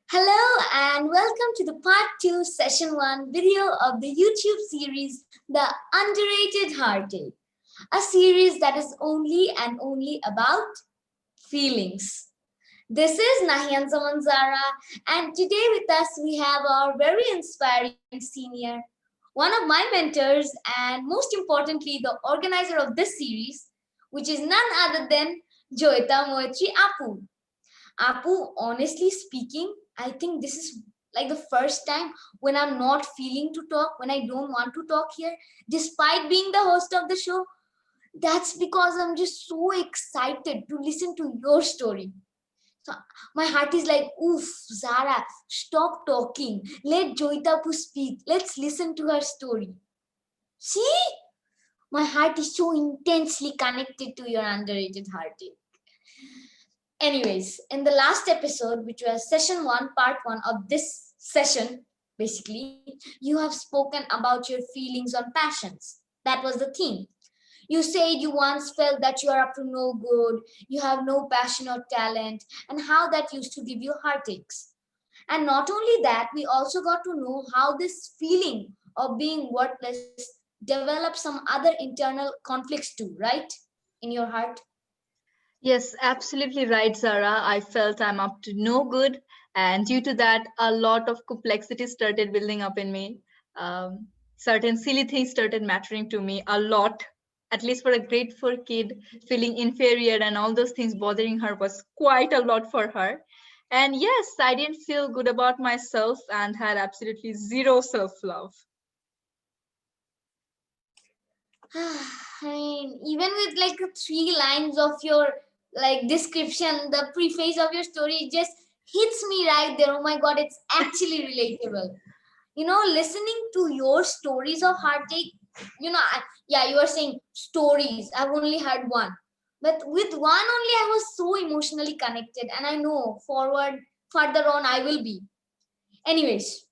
Hello and welcome to the part 2, session 1 video of the YouTube series The Underrated Heartache, a series that is only and only about feelings. This is Nahiyan Zaman Zaara, and today with us we have our very inspiring senior, one of my mentors, and most importantly, the organizer of this series, which is none other than Joyeta Moietree Apu. Apu, honestly speaking, I think this is like the first time when I'm not feeling to talk, when I don't want to talk here, despite being the host of the show. That's because I'm just so excited to listen to your story. So my heart is like, oof, Zara, stop talking. Let Joyitapu speak. Let's listen to her story. See? My heart is so intensely connected to your underrated heartache. Anyways, in the last episode, which was session 1, part 1 of this session, basically, you have spoken about your feelings on passions. That was the theme. You said you once felt that you are up to no good, you have no passion or talent, and how that used to give you heartaches. And not only that, we also got to know how this feeling of being worthless develops some other internal conflicts too, right? In your heart. Yes, absolutely right, Zara. I felt I'm up to no good, and due to that, a lot of complexity started building up in me. Certain silly things started mattering to me a lot. At least for a grade 4 kid, feeling inferior and all those things bothering her was quite a lot for her. And yes, I didn't feel good about myself and had absolutely zero self love. I mean, even with like the 3 lines of your like description, the preface of your story, it just hits me right there. Oh my god, it's actually relatable. Listening to your stories of heartache, yeah, you are saying stories. I've only heard one, but with one only, I was so emotionally connected, and I know further on, I will be. Anyways,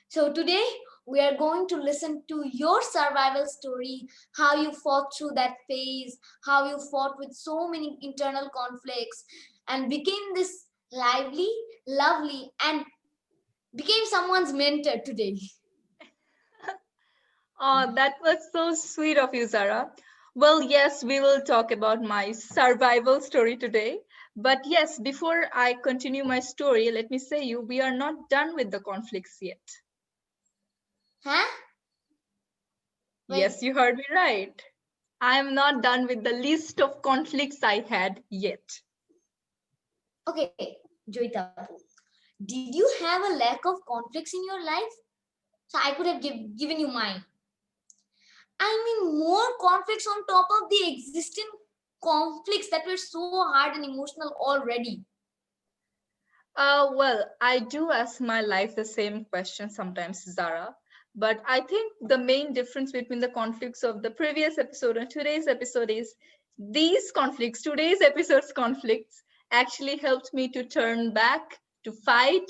so today we are going to listen to your survival story, how you fought through that phase, how you fought with so many internal conflicts and became this lively, lovely, and became someone's mentor today. Oh, that was so sweet of you, Zara. Well, yes, we will talk about my survival story today. But yes, before I continue my story, let me say you, we are not done with the conflicts yet. Huh? Wait, Yes, you heard me right. I am not done with the list of conflicts I had yet. okay, Joytapu. Did you have a lack of conflicts in your life? So I could have given you mine. I mean, more conflicts on top of the existing conflicts that were so hard and emotional already. Well, I do ask my life the same question sometimes, Zara. But I think the main difference between the conflicts of the previous episode and today's episode is these conflicts, today's episode's conflicts, actually helped me to turn back, to fight,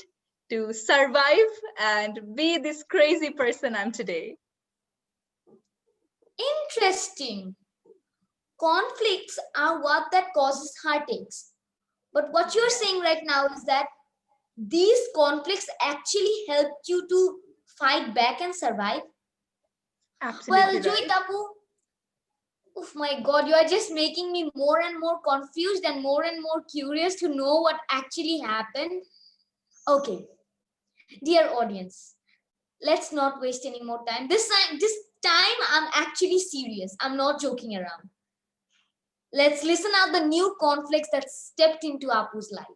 to survive, and be this crazy person I'm today. Interesting. Conflicts are what that causes heartaches. But what you're saying right now is that these conflicts actually helped you to fight back and survive. Well, Absolutely Joy right. Tapu, oh my god, you are just making me more and more confused and more curious to know what actually happened. Okay, dear audience, let's not waste any more time. This time I'm actually serious. I'm not joking around. Let's listen out the new conflicts that stepped into Apu's life.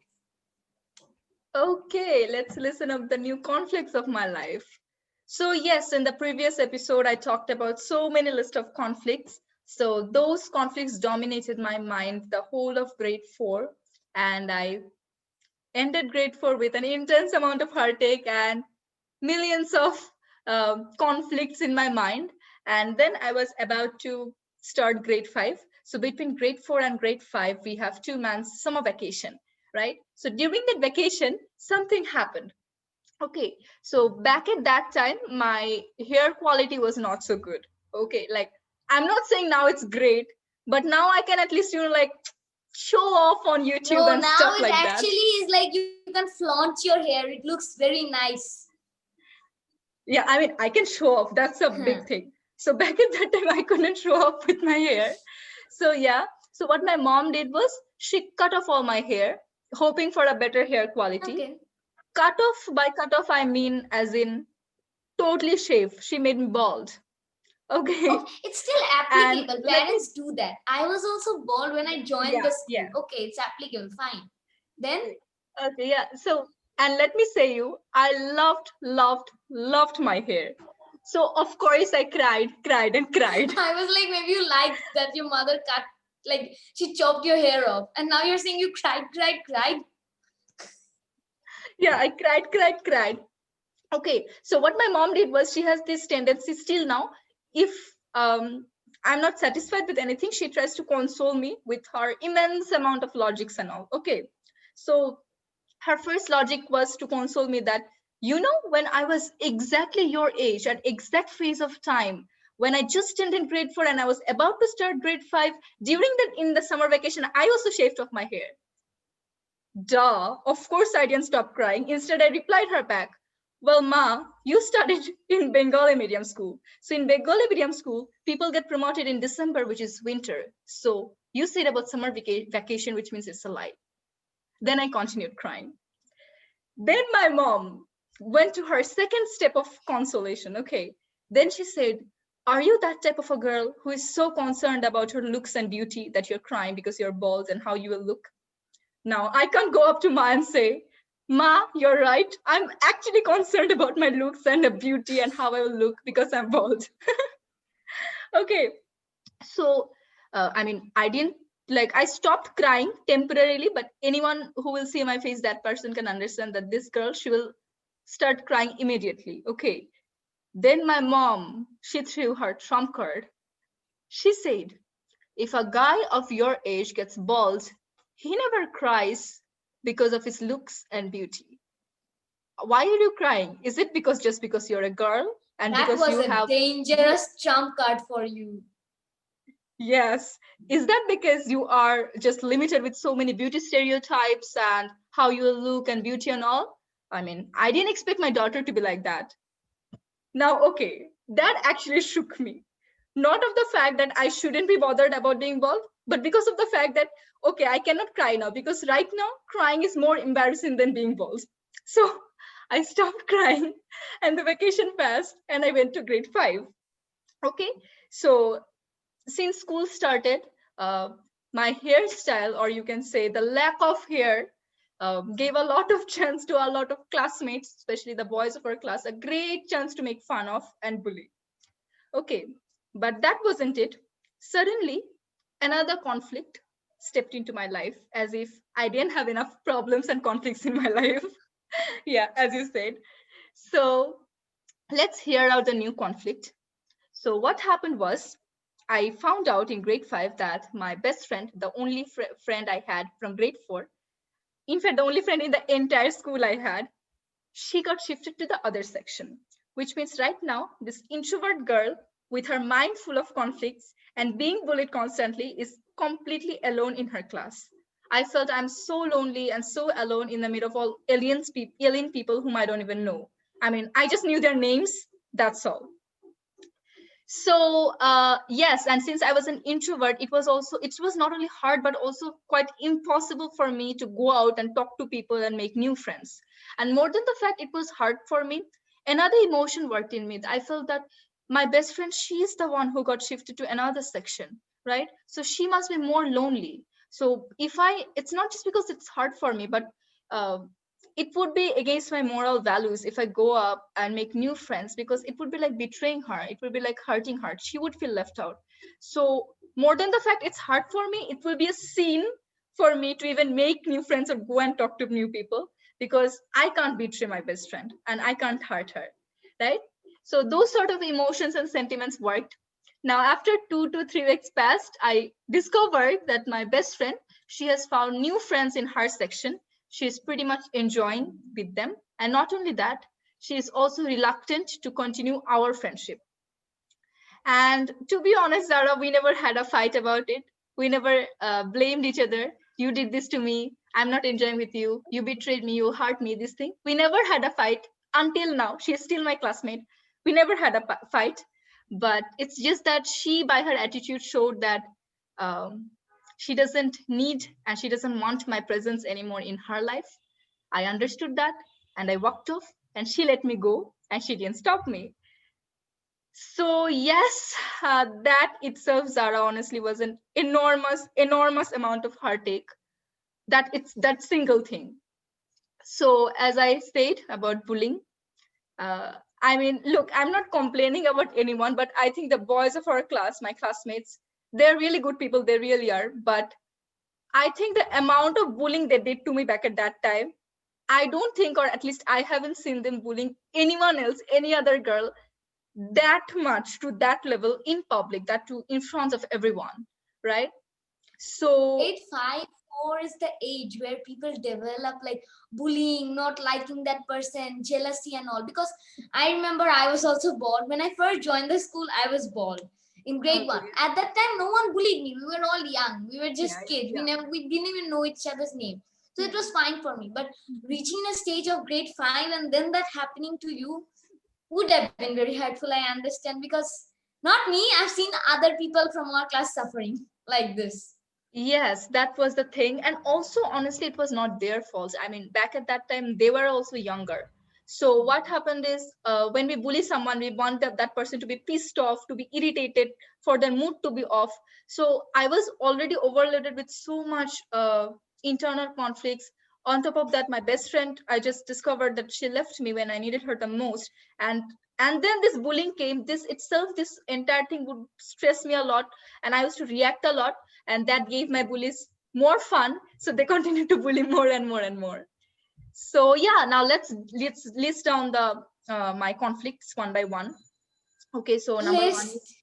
Okay, let's listen up the new conflicts of my life. So yes, in the previous episode, I talked about so many list of conflicts. So those conflicts dominated my mind the whole of grade 4, and I ended grade 4 with an intense amount of heartache and millions of conflicts in my mind. And then I was about to start grade 5. So between grade 4 and grade 5, we have 2 months summer vacation, right? So during that vacation, something happened. Okay, so back at that time, my hair quality was not so good. Okay, like I'm not saying now it's great, but now I can at least, like show off on YouTube No, and now stuff it like that. actually is like you you can flaunt your hair. It looks very nice. Yeah, I mean, I can show off. That's a big thing. So back at that time, I couldn't show off with my hair. So yeah. So what my mom did was she cut off all my hair, hoping for a better hair quality. Okay. Cut off, by cut off, I mean as in totally shave. She made me bald. Okay. Oh, it's still And applicable. let me, Parents do that. I was also bald when I joined the school. yeah. Okay, it's applicable. Fine. Then Okay, yeah. So, and let me say you, I loved my hair. So of course I cried and cried. I was like, maybe you liked that your mother cut, like she chopped your hair off, and now you're saying you cried. Yeah, I cried. Okay, so what my mom did was she has this tendency still now. If I'm not satisfied with anything, she tries to console me with her immense amount of logics and all. Okay, so her first logic was to console me that, you know, when I was exactly your age at exact phase of time, when I just ended in grade 4 and I was about to start grade 5, during that in the summer vacation, I also shaved off my hair. Duh, of course I didn't stop crying. Instead, I replied her back, well, Ma, you studied in Bengali medium school. So in Bengali medium school, people get promoted in December, which is winter. So you said about summer vacation, which means it's a lie. Then I continued crying. Then my mom went to her second step of consolation. Okay. Then she said, are you that type of a girl who is so concerned about her looks and beauty that you're crying because you're bald and how you will look? Now, I can't go up to Ma and say, Ma, you're right. I'm actually concerned about my looks and the beauty and how I will look because I'm bald. Okay. So, I mean, I stopped crying temporarily, but anyone who will see my face, that person can understand that this girl, she will start crying immediately. Okay. Then my mom, she threw her trump card. She said, if a guy of your age gets bald, he never cries because of his looks and beauty. Why are you crying? Is it just because you're a girl and that because was you a have dangerous trump card for you. Yes. Is that because you are just limited with so many beauty stereotypes and how you look and beauty and all? I mean, I didn't expect my daughter to be like that. Now, okay, that actually shook me. Not of the fact that I shouldn't be bothered about being bald, but because of the fact that, okay, I cannot cry now because right now crying is more embarrassing than being bald. So I stopped crying and the vacation passed and I went to grade 5. Okay, so since school started, my hairstyle, or you can say the lack of hair, gave a lot of chance to a lot of classmates, especially the boys of our class, a great chance to make fun of and bully. Okay, but that wasn't it. Suddenly, another conflict stepped into my life as if I didn't have enough problems and conflicts in my life. Yeah, as you said. So let's hear out the new conflict. So what happened was, I found out in grade 5 that my best friend, the only friend I had from grade 4, in fact, the only friend in the entire school I had, she got shifted to the other section, which means right now, this introvert girl with her mind full of conflicts and being bullied constantly is completely alone in her class. I felt I'm so lonely and so alone in the middle of all alien people whom I don't even know. I mean, I just knew their names, that's all. So yes, and since I was an introvert, it was not only hard but also quite impossible for me to go out and talk to people and make new friends. And more than the fact it was hard for me, another emotion worked in me. I felt that my best friend, she's the one who got shifted to another section, right? So she must be more lonely. So it's not just because it's hard for me, but uh, it would be against my moral values if I go up and make new friends, because it would be like betraying her. It would be like hurting her. She would feel left out. So more than the fact it's hard for me, it will be a sin for me to even make new friends or go and talk to new people, because I can't betray my best friend and I can't hurt her, right? So those sort of emotions and sentiments worked. Now, after 2 to 3 weeks passed, I discovered that my best friend, she has found new friends in her section. She's pretty much enjoying with them. And not only that, she is also reluctant to continue our friendship. And to be honest, Zara, we never had a fight about it. We never blamed each other. You did this to me, I'm not enjoying with you. You betrayed me. You hurt me. This thing. We never had a fight until now. She is still my classmate. We never had a fight, but it's just that she, by her attitude, showed that um, she doesn't need and she doesn't want my presence anymore in her life. I understood that and I walked off, and she let me go and she didn't stop me. So yes, that itself, Zara, honestly was an enormous amount of heartache. It's that single thing. So as I said about bullying, I mean, look, I'm not complaining about anyone, but I think the boys of our class, my classmates, they're really good people. They really are. But I think the amount of bullying they did to me back at that time, I don't think, or at least I haven't seen them bullying anyone else, any other girl, that much to that level in public, that too in front of everyone, right? So Grade 5, 4 is the age where people develop like bullying, not liking that person, jealousy and all. Because I remember I was also bald. When I first joined the school, I was bald in grade 1. okay. At that time, no one bullied me. We were all young. We were just Yeah, kids. yeah. We didn't even know each other's name. So it was fine for me. But reaching a stage of grade 5 and then that happening to you would have been very hurtful, I understand. Because not me, I've seen other people from our class suffering like this. Yes, that was the thing. And also, honestly, it was not their fault. I mean, back at that time, they were also younger. So what happened is, when we bully someone, we want that person to be pissed off, to be irritated, for their mood to be off. So I was already overloaded with so much internal conflicts. On top of that, my best friend, I just discovered that she left me when I needed her the most. And and then this bullying came. This itself, this entire thing would stress me a lot, and I used to react a lot, and that gave my bullies more fun, so they continued to bully more and more and more. So yeah, now let's list down the my conflicts one by one. Okay, so number one is, List.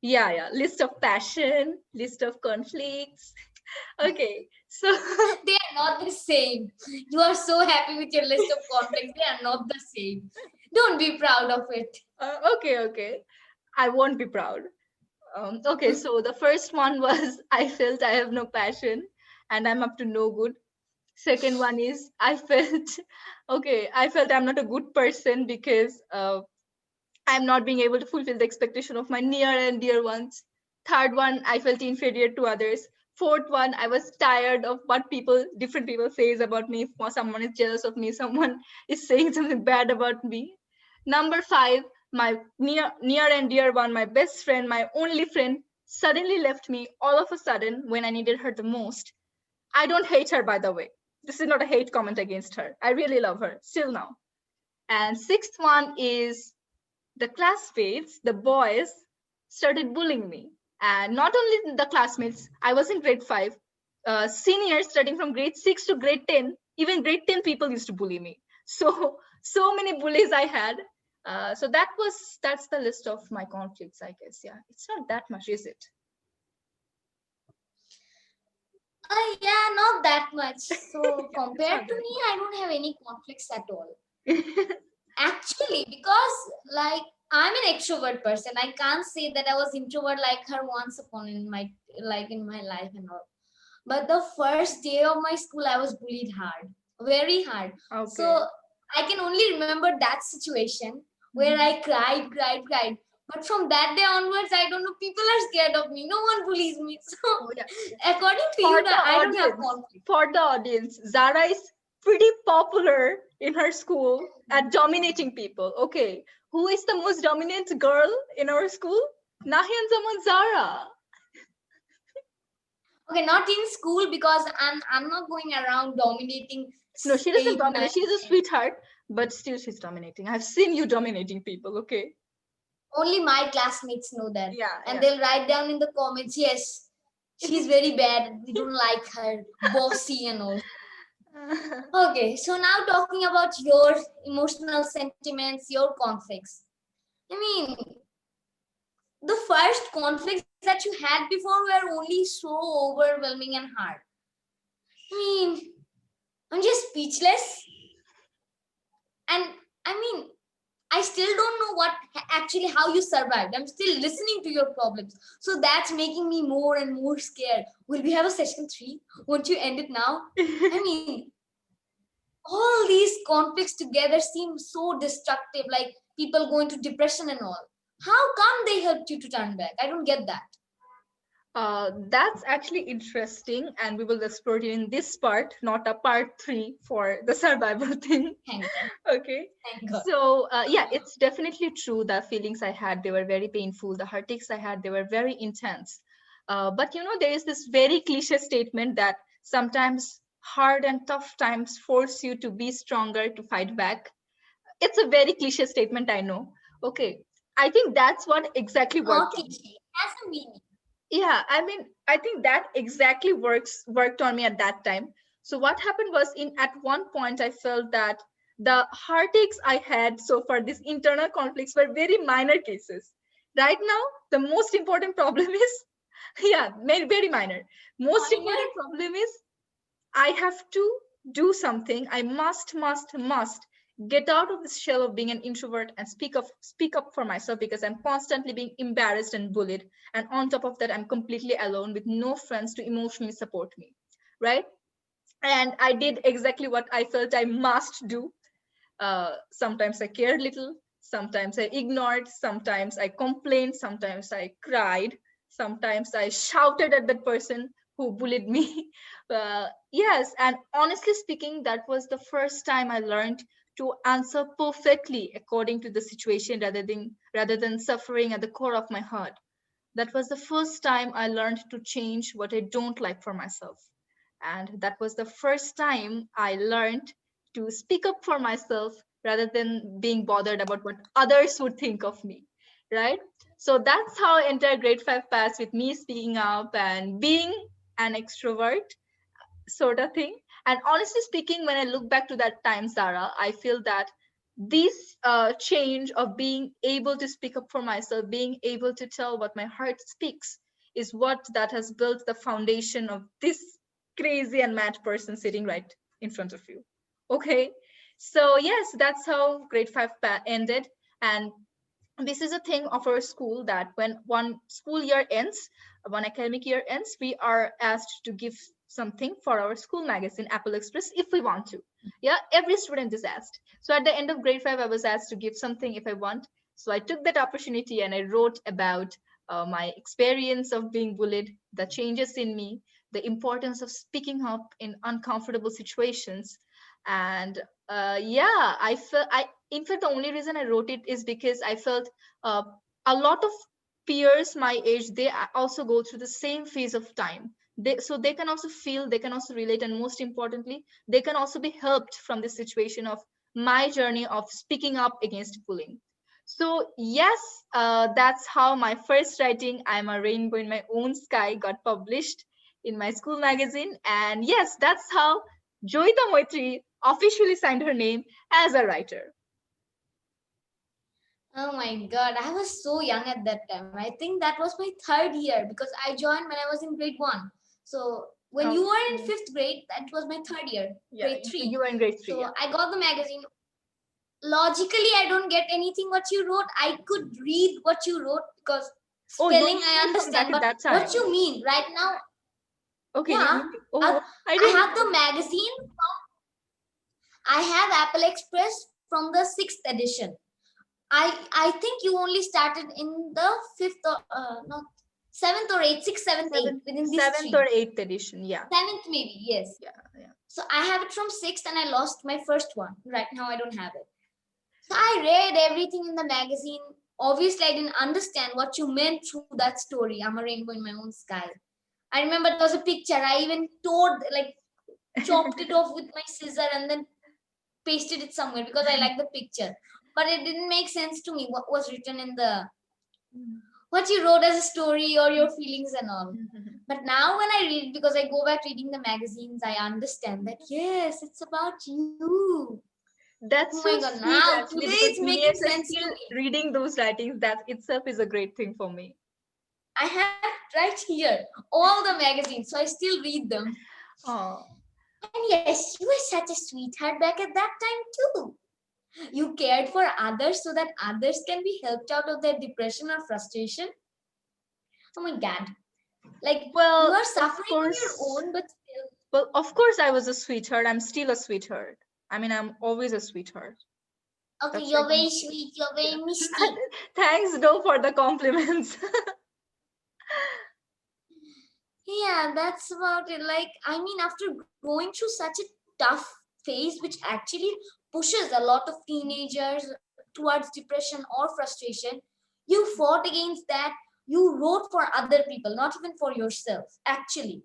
yeah, list of passion, list of conflicts. Okay, so They are not the same. You are so happy with your list of conflicts. They are not the same. Don't be proud of it. okay, I won't be proud. Okay, so the first one was I felt I have no passion and I'm up to no good. Second one is I felt okay, I felt I'm not a good person because I'm not being able to fulfill the expectation of my near and dear ones. Third one, I felt inferior to others. Fourth one, I was tired of what different people says about me. If someone is jealous of me, someone is saying something bad about me. Number five, my near and dear one, my best friend, my only friend, suddenly left me all of a sudden when I needed her the most. I don't hate her, by the way. This is not a hate comment against her. I really love her still now. And sixth one is the classmates, the boys, started bullying me. And not only the classmates, I was in grade 5. Seniors starting from grade 6 to grade 10, even grade 10 people used to bully me. So many bullies I had. So that's the list of my conflicts, I guess. Yeah, it's not that much, is it? Yeah, not that much. So Yeah, it's compared not to that me, I don't have any conflicts at all. much. Actually, because like I'm an extrovert person, I can't say that I was introvert like her once upon in my life and all. But the first day of my school, I was bullied hard, very hard. Okay. So I can only remember that situation where I cried. But from that day onwards, I don't know, people are scared of me. No one bullies me. So Oh, yeah. according to For you, the I don't have audience, conflict. Zara is pretty popular in her school at dominating people. Okay, who is the most dominant girl in our school? Nahiyan Zaman Zaara. Okay, not in school because I'm not going around dominating No, she doesn't 8, 9. dominate. She's a sweetheart, but still she's dominating. I've seen you dominating people. Okay. Only my classmates know that. Yeah, And yeah. they'll write down in the comments, yes, she's very bad. We don't like her, bossy and all. Okay, so now talking about your emotional sentiments, your conflicts. I mean, the first conflicts that you had before were only so overwhelming and hard. I mean, I'm just speechless. And I mean, I still don't know actually how you survived. I'm still listening to your problems. So that's making me more and more scared. Will we have a session 3? Won't you end it now? I mean, all these conflicts together seem so destructive, like people go into depression and all. How come they helped you to turn back? I don't get that. That's actually interesting, and we will explore it in this part, not a part 3 for the survival thing. Thank God. Okay. Thank God. So yeah, it's definitely true. The feelings I had, they were very painful. The heartaches I had, they were very intense. But there is this very cliche statement that sometimes hard and tough times force you to be stronger to fight back. It's a very cliche statement, I know. Okay. I think that's what exactly worked on. Okay, has a meaning. Yeah, I mean, I think that exactly worked on me at that time. So what happened was, at one point I felt that the heartaches I had so far, these internal conflicts, were very minor cases. Right now, the most important problem is, yeah, very minor. Most Minor? important problem is I have to do something. I must get out of this shell of being an introvert and speak up for myself, because I'm constantly being embarrassed and bullied. And on top of that, I'm completely alone with no friends to emotionally support me. Right? And I did exactly what I felt I must do. Sometimes I cared little, sometimes I ignored, sometimes I complained, sometimes I cried, sometimes I shouted at that person who bullied me. Yes, and honestly speaking, that was the first time I learned to answer perfectly according to the situation, rather than suffering at the core of my heart. That was the first time I learned to change what I don't like for myself. And that was the first time I learned to speak up for myself rather than being bothered about what others would think of me. Right? So that's how entire grade 5 passed, with me speaking up and being an extrovert sort of thing. And honestly speaking, when I look back to that time, Zara, I feel that this change of being able to speak up for myself, being able to tell what my heart speaks, is what that has built the foundation of this crazy and mad person sitting right in front of you. Okay. So yes, that's how grade 5 ended. And this is a thing of our school, that when one school year ends, one academic year ends, we are asked to give something for our school magazine, Apple Express, if we want to. Yeah, every student is asked. So at the end of grade 5, I was asked to give something if I want. So I took that opportunity and I wrote about my experience of being bullied, the changes in me, the importance of speaking up in uncomfortable situations. And yeah, I felt in fact, the only reason I wrote it is because I felt uh, a lot of peers my age, they also go through the same phase of time. So they can also feel, they can also relate, and most importantly, they can also be helped from this situation of my journey of speaking up against bullying. So yes, that's how my first writing, I'm a Rainbow in My Own Sky, got published in my school magazine. And yes, that's how Joyeta Moietree officially signed her name as a writer. Oh my God, I was so young at that time. I think that was my third year because I joined when I was in grade 1. So when you were in 5th grade, that was my third year, Yeah, grade 3. you were in grade 3. So Yeah. I got the magazine. Logically, I don't get anything what you wrote. I could read what you wrote because spelling I understand, but what you mean right now? Okay. Yeah, I have the magazine. I have Apple Express from the 6th edition. I think you only started in the 5th or not 7th or 8th, 6th, 7th, 8th within these 7th or 8th edition. Yeah. 7th maybe, yes. Yeah. So I have it from 6th and I lost my first one. Right now I don't have it. So I read everything in the magazine. Obviously, I didn't understand what you meant through that story. I'm a rainbow in my own sky. I remember there was a picture. I even chopped it off with my scissor and then pasted it somewhere because I like the picture. But it didn't make sense to me what was written in what you wrote as a story or your feelings and all. But now when I read, because I go back reading the magazines, I understand that yes, it's about you. That's oh my so God, sweet, now actually, today because it's me making as a sense to still me. reading those writings, that itself is a great thing for me. I have right here all the magazines, so I still read them. Oh. And yes, you were such a sweetheart back at that time too. You cared for others so that others can be helped out of their depression or frustration. Oh my God. Like, you Well, are of suffering on your course. own, but still. Well, of course, I was a sweetheart. I'm still a sweetheart. I mean, I'm always a sweetheart. Okay, That's you're like very sweet. You're very yeah. misty. Thanks, though, for the compliments. Yeah, that's about it. Like, I mean, after going through such a tough phase, which actually pushes a lot of teenagers towards depression or frustration, you fought against that. You wrote for other people, not even for yourself, actually,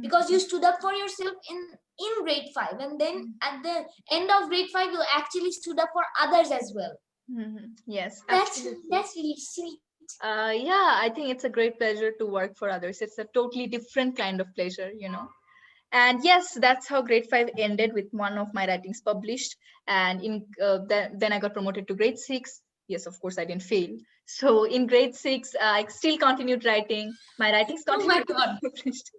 because you stood up for yourself in grade 5, and then at the end of grade 5, you actually stood up for others as well. Yes, That's absolutely. that's really sweet. Yeah, I think it's a great pleasure to work for others. It's a totally different kind of pleasure, you know. And yes, that's how grade 5 ended, with one of my writings published. And then I got promoted to grade 6. Yes, of course, I didn't fail. So in grade 6, I still continued writing. My writings Oh my continued to God. be published.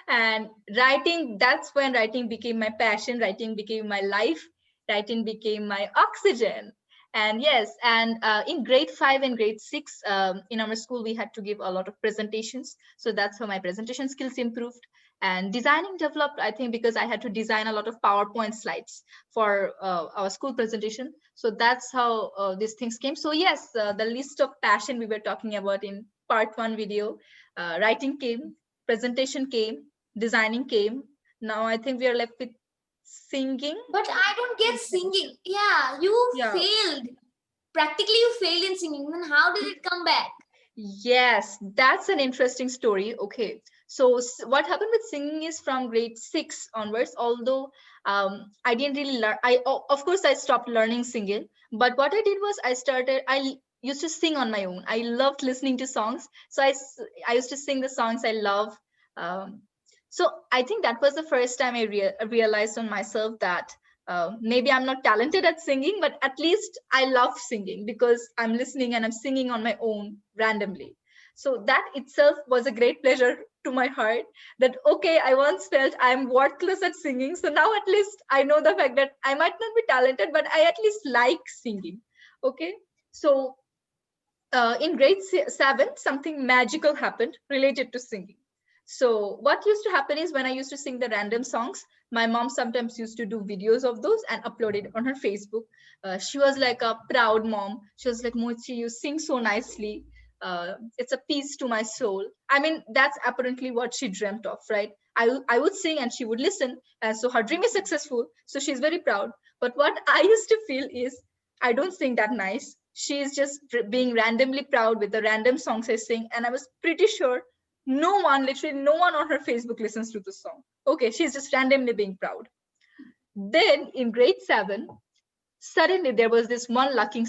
And writing, that's when writing became my passion. Writing became my life. Writing became my oxygen. And yes, and in grade 5 and grade 6, in our school, we had to give a lot of presentations. So that's how my presentation skills improved. And designing developed, I think, because I had to design a lot of PowerPoint slides for our school presentation. So that's how these things came. So yes, the list of passion we were talking about in part 1 video, writing came, presentation came, designing came. Now I think we are left with singing. But I don't get singing. Yeah, you Yeah. failed. Practically, you failed in singing. Then how did it come back? Yes, that's an interesting story. Okay. So what happened with singing is from grade 6 onwards, although I didn't really learn. Of course, I stopped learning singing. But what I did was I used to sing on my own. I loved listening to songs. So I used to sing the songs I love. Um, so I think that was the first time I realized on myself that maybe I'm not talented at singing, but at least I love singing because I'm listening and I'm singing on my own randomly. So that itself was a great pleasure to my heart, that okay, I once felt I'm worthless at singing. So now at least I know the fact that I might not be talented, but I at least like singing. Okay. So in grade 7, something magical happened related to singing. So what used to happen is when I used to sing the random songs, my mom sometimes used to do videos of those and upload it on her Facebook. She was like a proud mom. She was like, Moichi, you sing so nicely. It's a piece to my soul. I mean, that's apparently what she dreamt of, right? I would sing and she would listen. And so her dream is successful. So she's very proud. But what I used to feel is I don't sing that nice. She is just being randomly proud with the random songs I sing. And I was pretty sure literally no one on her Facebook listens to the song. Okay, she's just randomly being proud. Then in grade 7, suddenly there was this one lucky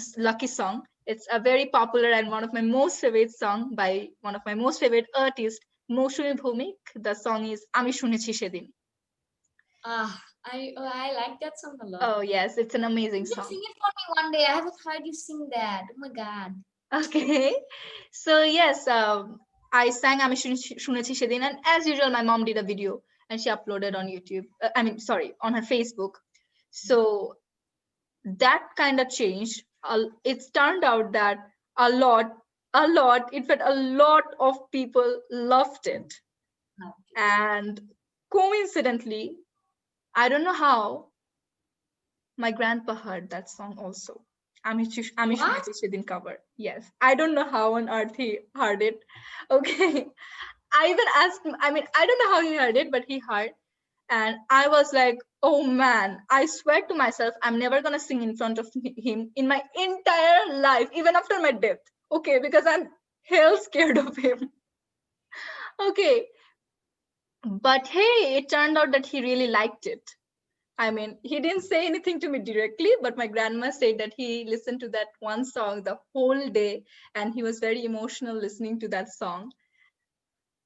song. It's a very popular and one of my most favorite song by one of my most favorite artists, Moushumi Bhumik. The song is Ami Shunechi Shedin. I like that song a lot. Oh yes, it's an amazing You can song. sing it for me one day. I haven't heard you sing that. Oh my God. Okay. So yes, I sang Ami Shunechi Shedin, and as usual, my mom did a video and she uploaded on YouTube. Sorry, on her Facebook. So that kind of changed. It's turned out that a lot, in fact, a lot of people loved it. And coincidentally, I don't know how, my grandpa heard that song also. Ami What? Shunechi Shedin cover. Yes. I don't know how on earth he heard it. Okay. I even asked him, I mean, I don't know how he heard it, but he heard. And I was like, oh man, I swear to myself, I'm never going to sing in front of him in my entire life, even after my death. Okay. Because I'm hell scared of him. Okay. But hey, it turned out that he really liked it. I mean, he didn't say anything to me directly, but my grandma said that he listened to that one song the whole day and he was very emotional listening to that song.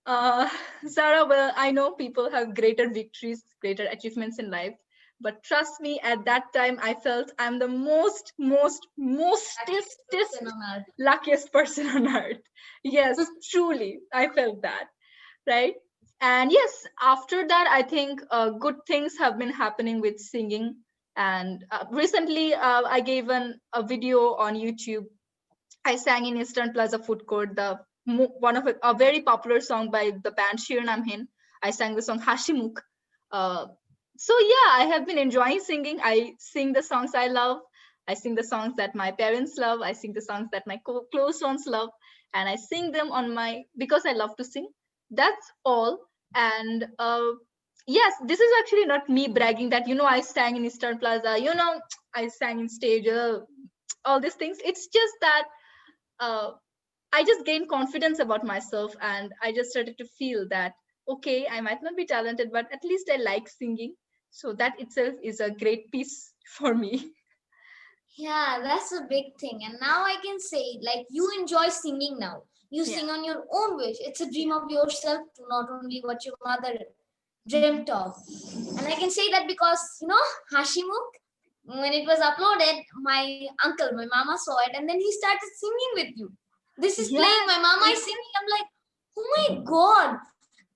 Zara, well, I know people have greater victories, greater achievements in life, but trust me, at that time, I felt I'm the mostest luckiest person on earth. Yes, truly, I felt that, right? And yes, after that, I think good things have been happening with singing. And recently, I gave a video on YouTube. I sang in Eastern Plaza Food Court, one of a very popular song by the band Shirnam Hin. I sang the song Hashimuk. Uh, so yeah, I have been enjoying singing. I sing the songs I love. I sing the songs that my parents love. I sing the songs that my close ones love, and I sing them because I love to sing. That's all. And yes, this is actually not me bragging that I sang in Eastern Plaza. I sang in stage. All these things. It's just that uh, I just gained confidence about myself, and I just started to feel that, okay, I might not be talented, but at least I like singing. So that itself is a great piece for me. Yeah, that's a big thing. And now I can say, like, you enjoy singing now. You Yeah. sing on your own wish. It's a dream of yourself, not only what your mother dreamt of. And I can say that because, Hashimuk, when it was uploaded, my uncle, my mama saw it, and then he started singing with you. This is playing, my mama is singing. I'm like, oh my God,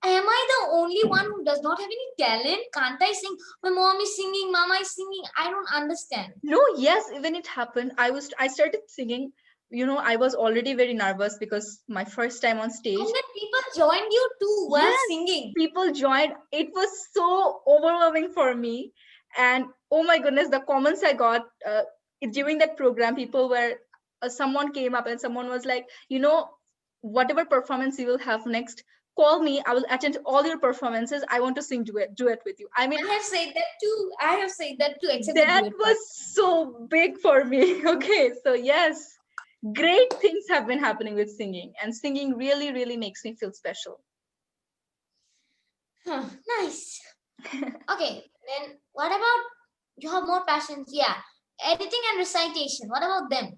am I the only one who does not have any talent? Can't I sing? My mom is singing, mama is singing. I don't understand. No, yes, when it happened, I started singing. I was already very nervous because my first time on stage. And then people joined you too while Yes, singing. People joined. It was so overwhelming for me. And oh my goodness, the comments I got during that program, people were, someone came up and someone was like, whatever performance you will have next, call me. I will attend all your performances. I want to sing duet with you. I mean, I have said that too. I have said that too. Except that was so big for me. Okay, so yes, great things have been happening with singing, and singing really, really makes me feel special. Huh, nice. Okay, then what about you have more passions? Yeah, editing and recitation. What about them?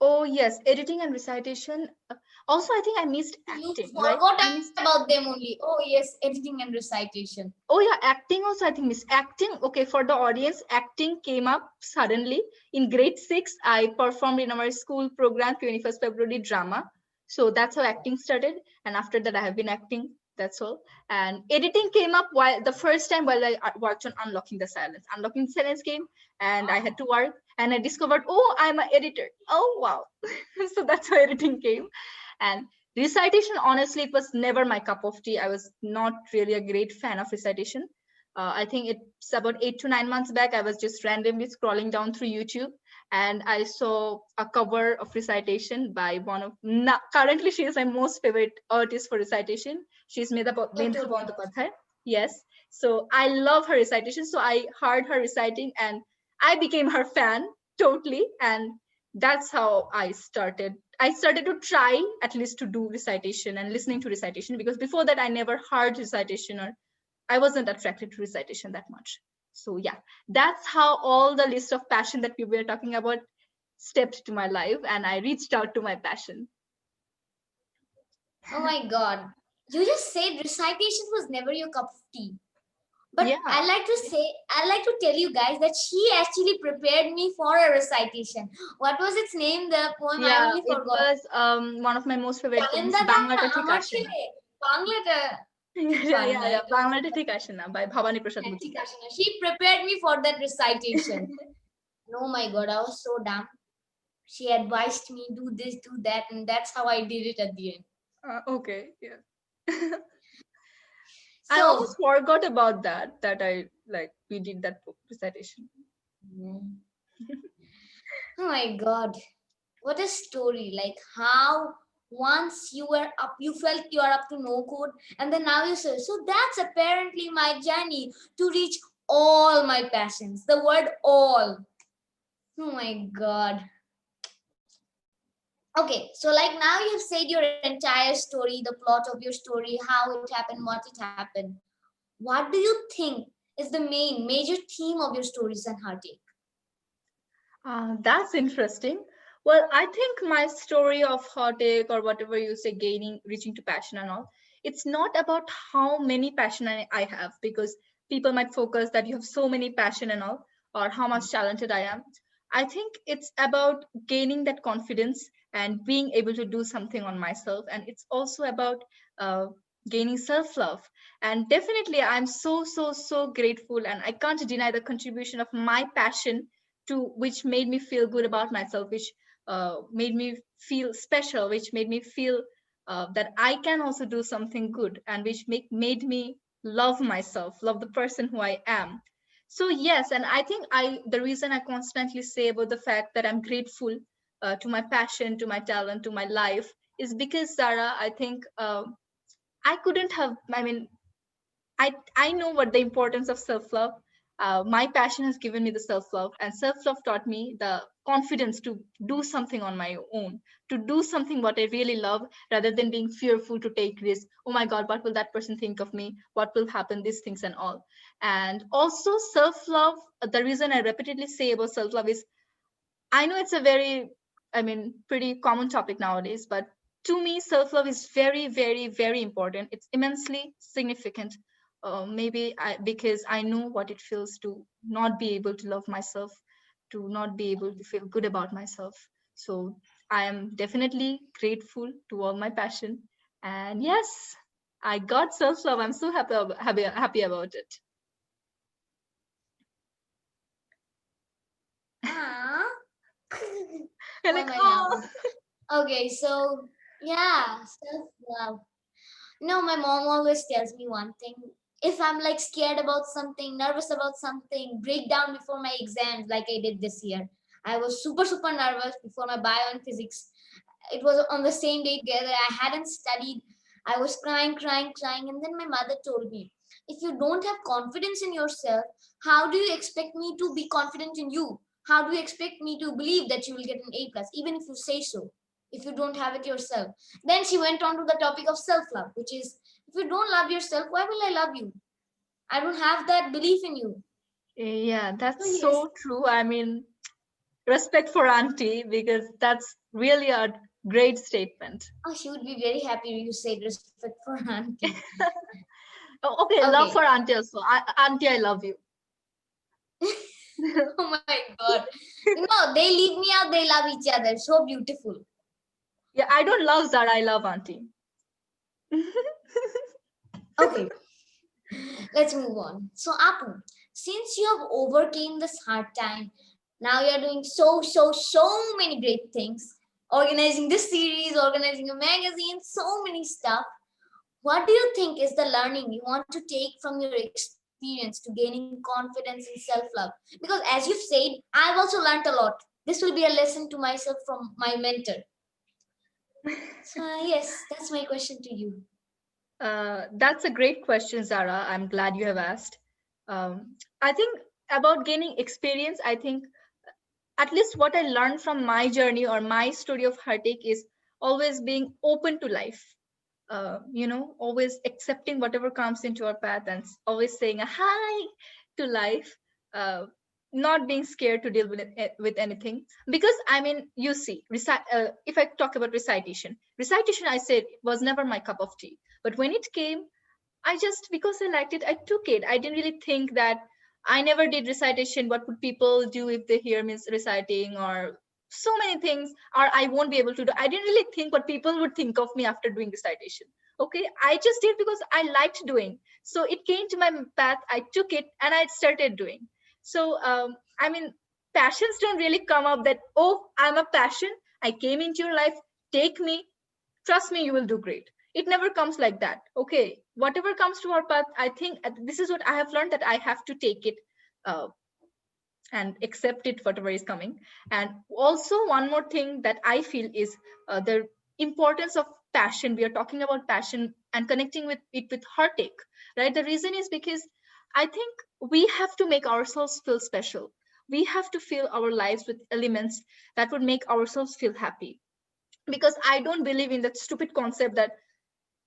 Oh yes, editing and recitation. Also, I think I missed You acting, right? forgot about them only. Oh yes, editing and recitation. Oh yeah, acting also I think miss acting. Okay, for the audience, acting came up suddenly in grade 6. I performed in our school program 21st February drama. So that's how acting started, and after that I have been acting. That's all. And editing came up while the first time while I worked on Unlocking the Silence. Unlocking the Silence came, and I had to work, and I discovered, oh, I'm an editor. Oh wow! So that's how editing came, and recitation, honestly, it was never my cup of tea. I was not really a great fan of recitation. I think it's about 8 to 9 months back. I was just randomly scrolling down through YouTube, and I saw a cover of recitation by one of currently she is my most favorite artist for recitation. She's Medha Bandyopadhyay. Yes, so I love her recitation. So I heard her reciting, and I became her fan totally, and that's how I started to try at least to do recitation and listening to recitation, because before that I never heard recitation, or I wasn't attracted to recitation that much. So yeah, that's how all the list of passion that we were talking about stepped to my life, and I reached out to my passion. Oh my God, you just said recitation was never your cup of tea. But yeah. I like to tell you guys that she actually prepared me for a recitation. What was its name? The poem I only forgot. It was one of my most favorite poems, Bangladeshi Kashina. Yeah, Bangladeshi Kashina by Bhavani Prasad Mukherjee. She prepared me for that recitation. Oh my God, I was so dumb. She advised me, do this, do that, and that's how I did it at the end. Okay, yeah. I almost forgot about that we did that recitation. Oh my God, what a story. Like how once you were up, you felt you are up to no code, and then now you say, so that's apparently my journey to reach all my passions. The word all. Oh my God. Okay, so like now you've said your entire story, the plot of your story, how it happened, what it happened. What do you think is the major theme of your stories and heartache? That's interesting. Well, I think my story of heartache, or whatever you say, reaching to passion and all, it's not about how many passion I have, because people might focus that you have so many passion and all, or how much talented I am. I think it's about gaining that confidence and being able to do something on myself. And it's also about gaining self-love. And definitely I'm so grateful, and I can't deny the contribution of my passion to which made me feel good about myself, which made me feel special, which made me feel that I can also do something good, and which made me love myself, love the person who I am. So yes, and I think the reason I constantly say about the fact that I'm grateful to my passion, to my talent, to my life, is because, Zara, I think I couldn't have, I mean, I know what the importance of self-love. My passion has given me the self-love, and self-love taught me the confidence to do something on my own, to do something what I really love, rather than being fearful to take risks. Oh my God, what will that person think of me? What will happen? These things and all. And also self-love. The reason I repeatedly say about self-love is, I know it's a very, I mean, pretty common topic nowadays, but to me, self love is very important. It's immensely significant. Because I know what it feels to not be able to love myself, to not be able to feel good about myself. So I am definitely grateful to all my passion. And yes, I got self love. I'm so happy about it. Ah. You're Why like, am I oh. laughing? Okay, so yeah, self-love. No, my mom always tells me one thing. If I'm like scared about something, nervous about something, break down before my exams, like I did this year. I was super nervous before my bio and physics. It was on the same day together. I hadn't studied. I was crying. And then my mother told me, if you don't have confidence in yourself, how do you expect me to be confident in you? How do you expect me to believe that you will get an A plus, even if you say so, if you don't have it yourself? Then she went on to the topic of self-love, which is, if you don't love yourself, why will I love you? I don't have that belief in you. Yeah, So that's yes. so true. I mean, respect for auntie, because that's really a great statement. Oh, she would be very happy you said respect for auntie. Oh, okay, love Okay. for auntie also. Auntie, I love you. Oh my god. They leave me out, they love each other. So beautiful. Yeah, I don't love Zara, I love auntie. Okay, let's move on. So Apu, since you have overcame this hard time, now you're doing so many great things. Organizing this series, organizing a magazine, so many stuff. What do you think is the learning you want to take from your experience to gaining confidence and self-love? Because as you've said, I've also learned a lot. This will be a lesson to myself from my mentor. So yes, that's my question to you. That's a great question, Zara. I'm glad you have asked. I think about gaining experience, I think at least what I learned from my journey or my story of heartache is always being open to life. Always accepting whatever comes into our path, and always saying a hi to life, uh, not being scared to deal with anything. Because I mean, you see, if I talk about recitation, I said it was never my cup of tea. But when it came, I just, because I liked it, I took it. I didn't really think that I never did recitation. What would people do if they hear me reciting, or so many things, or I won't be able to do. I didn't really think what people would think of me after doing recitation. Okay, I just did because I liked doing. So it came to my path. I took it and I started doing. So I mean, passions don't really come up that, oh, I'm a passion. I came into your life. Take me, trust me, you will do great. It never comes like that. Okay, whatever comes to our path, I think this is what I have learned, that I have to take it uh, and accept it, whatever is coming. And also one more thing that I feel is the importance of passion. We are talking about passion and connecting with it with heartache, right? The reason is because I think we have to make ourselves feel special. We have to fill our lives with elements that would make ourselves feel happy. Because I don't believe in that stupid concept that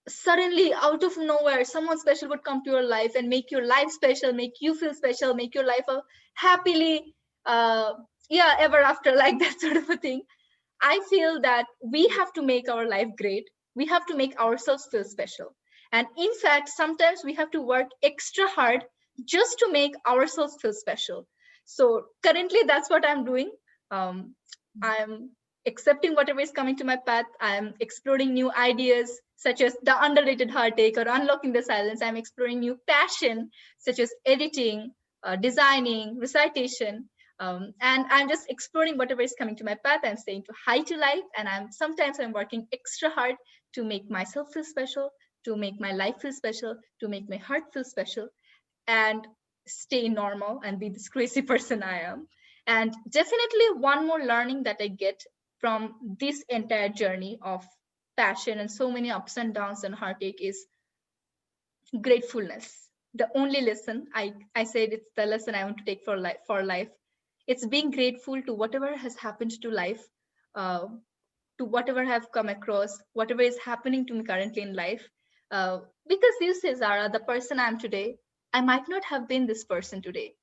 suddenly out of nowhere someone special would come to your life and make your life special, make you feel special, make your life a happily uh yeah, ever after, like that sort of a thing. I feel that we have to make our life great. We have to make ourselves feel special. And in fact, sometimes we have to work extra hard just to make ourselves feel special. So currently that's what I'm doing. I'm accepting whatever is coming to my path. I'm exploring new ideas such as the underrated heartache or unlocking the silence. I'm exploring new passion such as editing, designing, recitation. And I'm just exploring whatever is coming to my path. I'm saying to hi to life, and I'm working extra hard to make myself feel special, to make my life feel special, to make my heart feel special, and stay normal and be this crazy person I am. And definitely one more learning that I get from this entire journey of passion and so many ups and downs and heartache is gratefulness. The only lesson I said, it's the lesson I want to take for life. It's being grateful to whatever has happened to life, uh, to whatever I've come across, whatever is happening to me currently in life. Because you say, Zara, the person I'm today, I might not have been this person today.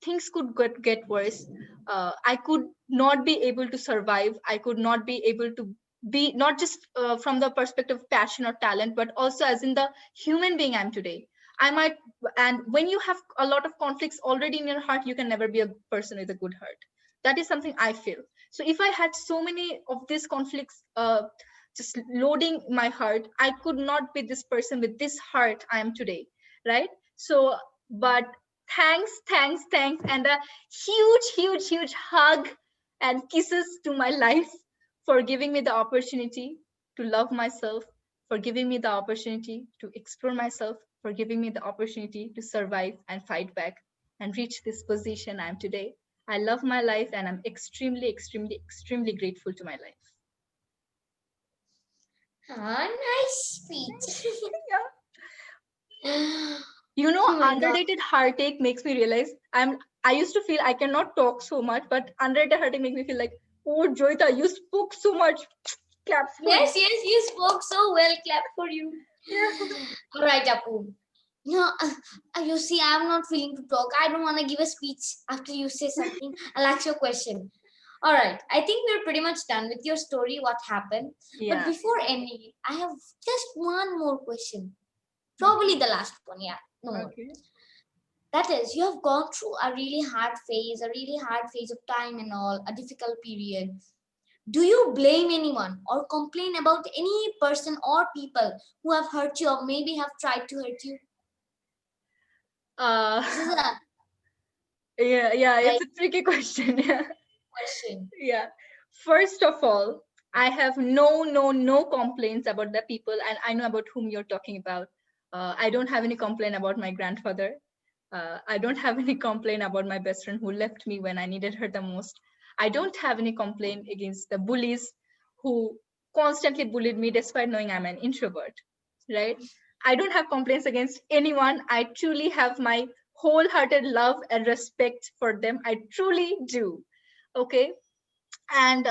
Things could get worse. I could not be able to survive. I could not be able to be, not just from the perspective of passion or talent, but also as in the human being I'm today. I might, and when you have a lot of conflicts already in your heart, you can never be a person with a good heart. That is something I feel. So if I had so many of these conflicts just loading my heart, I could not be this person with this heart I am today, right? So, but thanks, and a huge hug and kisses to my life for giving me the opportunity to love myself, for giving me the opportunity to explore myself, for giving me the opportunity to survive and fight back and reach this position I am today. I love my life, and I'm extremely grateful to my life. Ah, nice speech. Yeah. Oh my God. Underrated heartache makes me realize I used to feel I cannot talk so much, but underrated heartache makes me feel like, oh Joyeta, you spoke so much. Claps for Yes, you. yes, you spoke so well. Clap for you. Yeah. All right, Apu. No, you see, I'm not feeling to talk. I don't want to give a speech after you say something. I'll ask you a question. All right, I think we're pretty much done with your story, what happened. But Yeah. before ending it, I have just one more question. Probably the last one, yeah. No more. Okay. That is, you have gone through a really hard phase of time and all, a difficult period. Do you blame anyone or complain about any person or people who have hurt you or maybe have tried to hurt you? Uh, This is a yeah, like it's a tricky question. Yeah. question. Yeah. First of all, I have no complaints about the people, and I know about whom you're talking about. I don't have any complaint about my grandfather. I don't have any complaint about my best friend who left me when I needed her the most. I don't have any complaint against the bullies who constantly bullied me despite knowing I'm an introvert, right? I don't have complaints against anyone. I truly have my wholehearted love and respect for them. I truly do. Okay. And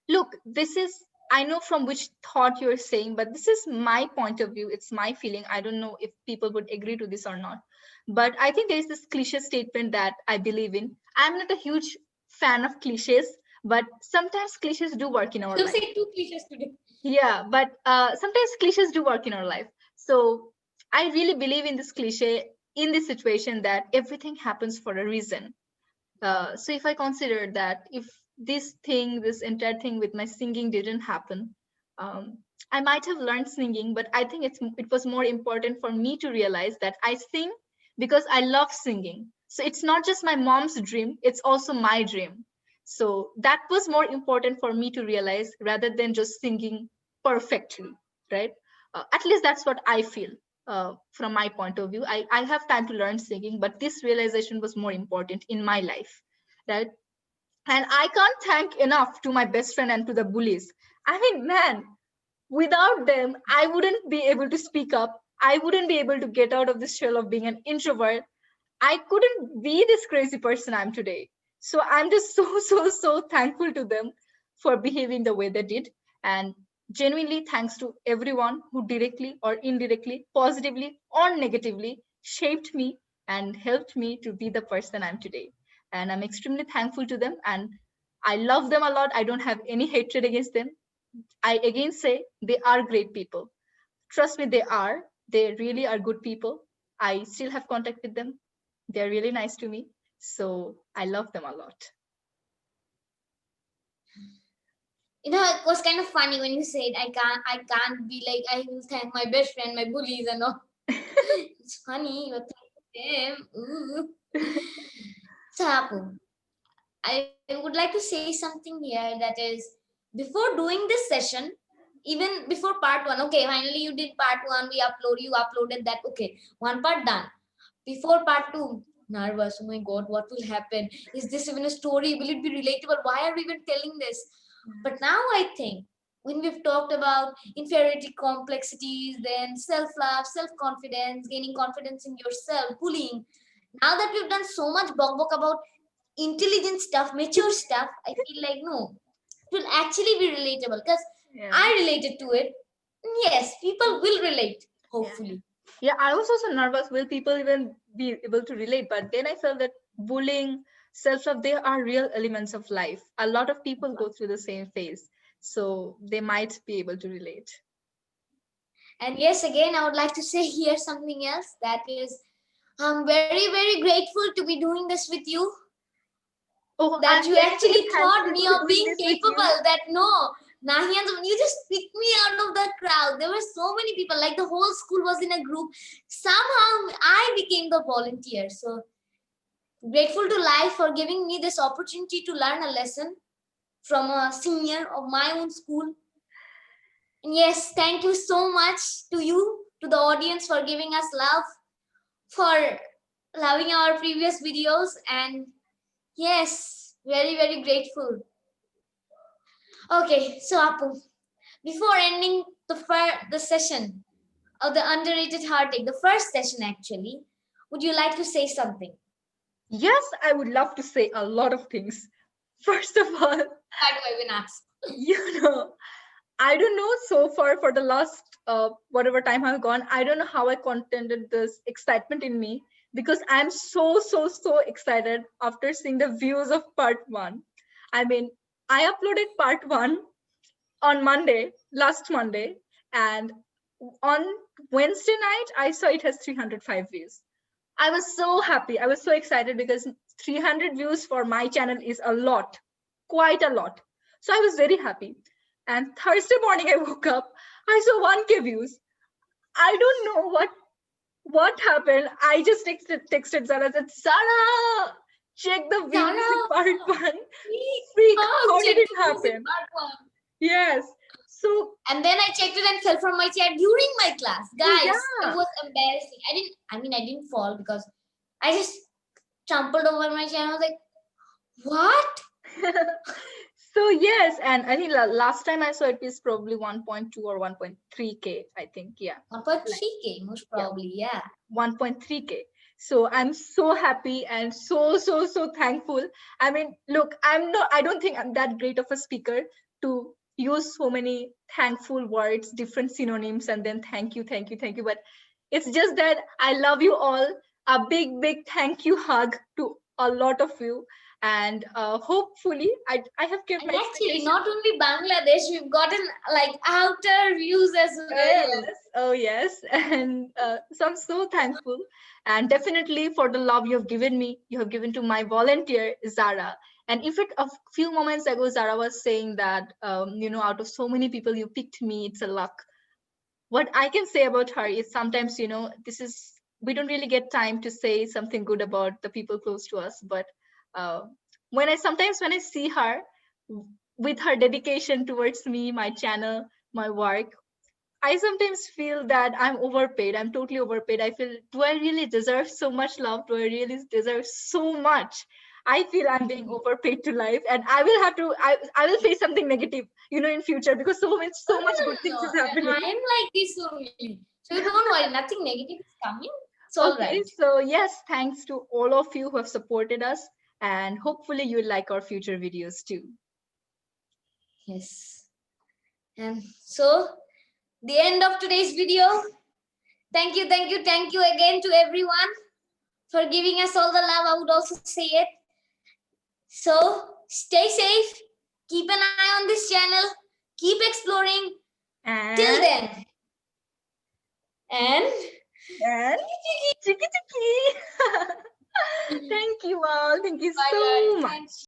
look, this is, I know from which thought you're saying, but this is my point of view. It's my feeling. I don't know if people would agree to this or not. But I think there's this cliche statement that I believe in. I'm not a huge fan of cliches, but sometimes cliches do work in our You life. say two cliches today. Yeah, but sometimes cliches do work in our life. So I really believe in this cliche in this situation that everything happens for a reason. So if I consider that if this entire thing with my singing didn't happen, um, I might have learned singing, but I think it was more important for me to realize that I sing because I love singing. So it's not just my mom's dream, it's also my dream. So that was more important for me to realize rather than just singing perfectly, right? At least that's what I feel from my point of view. I have time to learn singing, but this realization was more important in my life, right? And I can't thank enough to my best friend and to the bullies. I mean, man, without them, I wouldn't be able to speak up. I wouldn't be able to get out of this shell of being an introvert. I couldn't be this crazy person I'm today. So I'm just so thankful to them for behaving the way they did. And genuinely thanks to everyone who directly or indirectly, positively or negatively shaped me and helped me to be the person I'm today. And I'm extremely thankful to them. And I love them a lot. I don't have any hatred against them. I again say they are great people. Trust me, they are. They really are good people. I still have contact with them. They're really nice to me. So I love them a lot. it was kind of funny when you said I can't be like, I will thank my best friend, my bullies and all. It's funny, you're thanking them. Ooh. So, Apu, I would like to say something here, that is, before doing this session, even before part one, okay, finally you did part one, you uploaded that, okay, one part done. Before part two, nervous, oh my god, what will happen? Is this even a story? Will it be relatable? Why are we even telling this? But now I think, when we've talked about inferiority complexities, then self-love, self-confidence, gaining confidence in yourself, bullying, now that we've done so much bok about intelligent stuff, mature stuff, I feel like no, it will actually be relatable, because Yeah. I related to it. Yes, people will relate, hopefully. Yeah, I was also nervous. Will people even be able to relate? But then I felt that bullying, self-love, they are real elements of life. A lot of people go through the same phase, so they might be able to relate. And yes, again, I would like to say here something else, that is, I'm very, very grateful to be doing this with you. Oh, That I'm you very, actually very thought thankful me to of doing being this with you. capable. That no, Nahiyan, you just picked me out of the crowd. There were so many people, like the whole school was in a group. Somehow I became the volunteer. So grateful to life for giving me this opportunity to learn a lesson from a senior of my own school. And yes, thank you so much to you, to the audience, for giving us love, for loving our previous videos, and yes, very, very grateful. Okay, so Apu, before ending the session of the underrated heartache, the first session actually, would you like to say something? Yes, I would love to say a lot of things. First of all, Why do I even ask? you know, I don't know so far for the last whatever time I've gone, I don't know how I contented this excitement in me, because I'm so excited after seeing the views of part one. I mean, I uploaded part one on last Monday, and on Wednesday night, I saw it has 305 views. I was so happy. I was so excited because 300 views for my channel is a lot, quite a lot. So I was very happy. And Thursday morning, I woke up, I saw 1K views. I don't know what happened. I just texted Zara, said, Zara, check the views in Zara, part one. please, Freak, oh, how check did it the music happen? part one. Yes. So, And then I checked it and fell from my chair during my class. Guys, it yeah. was embarrassing. I didn't fall, because I just trampled over my chair and I was like, what? So yes, and I think last time I saw it was probably 1.2 or 1.3K, I think. Yeah. 1.3K, most probably, yeah. 1.3K. So I'm so happy and so thankful. I mean, look, I don't think I'm that great of a speaker to use so many thankful words, different synonyms, and then thank you. But it's just that I love you all. A big thank you hug to a lot of you. And hopefully I have kept And my actually, expectations. not only Bangladesh, we've gotten like outer views as well. Yes. And so I'm so thankful. And definitely for the love you have given me, you have given to my volunteer, Zara. And if it a few moments ago, Zara was saying that, out of so many people, you picked me, it's a luck. What I can say about her is sometimes, we don't really get time to say something good about the people close to us. But uh, when I see her with her dedication towards me, my channel, my work, I sometimes feel that I'm overpaid. I'm totally overpaid. I feel, do I really deserve so much love? Do I really deserve so much? I feel I'm being overpaid to life, and I will have to. I will face something negative, in future, because so much good things No, is happening. I am like this only. So you don't worry, nothing negative is coming. It's all Okay, right. so yes, thanks to all of you who have supported us, and hopefully you'll like our future videos too. Yes. And so, the end of today's video. Thank you again to everyone for giving us all the love. I would also say it. So, stay safe. Keep an eye on this channel. Keep exploring. Till And then. And chiki chiki. Thank you all. Thank you bye so guys. much. Thanks.